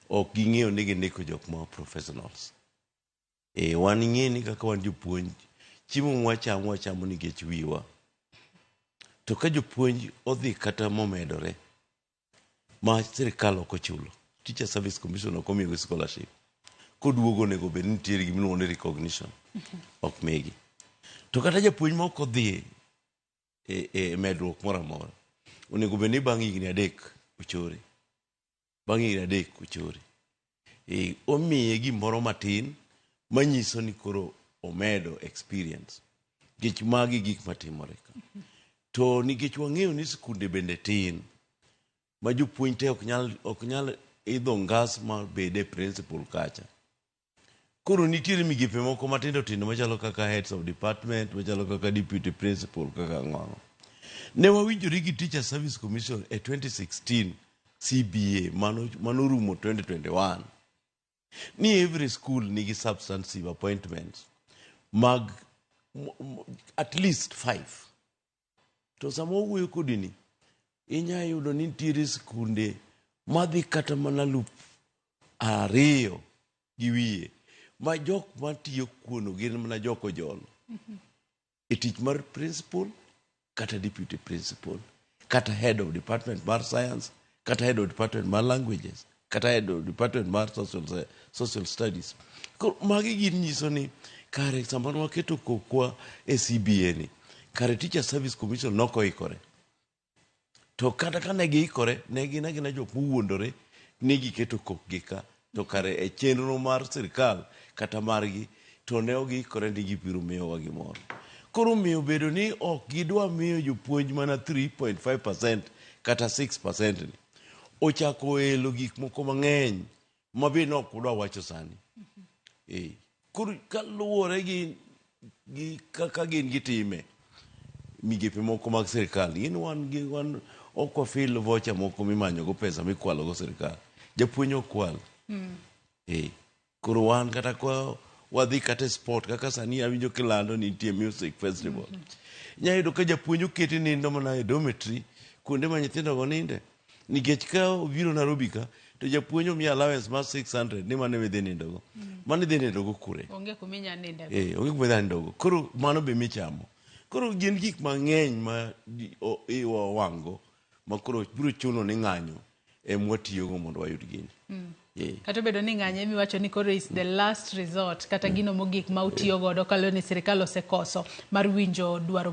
ok ging'eyo ni gindiko jok ma professionals. Wan ing'e ni kaka wan jopuonj, chiemo mwachamo nikech wiwa. To ka jopuonj odhi kata momedore, ma sirikal ok ochulo, Teacher Service Commission ok omiyogi scholarship, koduogo onego bed nitiere gimiluongo ni recognition, ok migi. To kata japuonj ma ok odhi e medruok moro amora, onego bed ni bang' higni 3 ochore. Bang' higni 3 ochore. Omiye gimoro matin manyiso ni koro omedo experience. Nikech magi gik matimore ka. To nikech wang'eyo ni skunde bende tin, ma jopuonj te ok nyal idho ngas ma bede principal kacha. Koro nitiere migepe moko matindo tindo machalo kaka heads of department, machalo kaka deputy principal, kaka ng'ano. Ne wawinjore gi Teacher Service Commission e 2016 CBA manorumo 2021 ni every school nigi substantive appointments mag at least 5. To sama wuoyo kodini, inya yudo ni nitiere skunde madhi kata mana 2 gi wiye, ma jok matiyo kuno gin mana jok ojolo. E tich mar principal, kata deputy principal, kata head of department mar science, kata head of department mar languages, kata head of department mar social studies. Magi gin nyiso ni kare sama waketo kokwa e CBA ni, kare Teacher Service Commission nokoikore. To kata ka ne giikore, ne gin agina jok mowuondore ni giketo kokgi ka, to kare e chenro mar sirikal kata margi, to ne ogiikore ni gibiro miyowa gimoro. Koro miyo bedo ni ok gidwa miyo jopuonj mana 3.5% kata 6% ni, ochako elo gik moko mang'eny ma be nok udwa wacho sani. Koro kaluwore gi kaka gin gitime migepe moko mag sirikal, wan ok wafil vocha moko mimanyogo pesa mikwalogo sirikal. Japuonj ok kwal. Koro wan kata kwa wadhi kata sport, kaka sani awinjo kilando ni nitie music festival. Nyayudo ka japuonj oketi nindo mana e dormitory, kuonde ma nyithindogo ninde. Nikech ka obiro Nairobi ka, to japuonj omiya allowance mar 600 ni mane midhi nindogo. Mane idhi nindogo kure? Onge kuminya nindogo. Onge kuminya nindogo. Koro mano be michamo. Koro gin gik mang'eny ma iwa wang'go, ma koro biro chuno ni ng'anyo mwatiyogo mondo wayud gini. Kata bedo ni ng'anyo emiwacho ni koro is the last resort, kata gino mogik ma utiyo godo kaloni sirikal osekoso mar winjo dwaro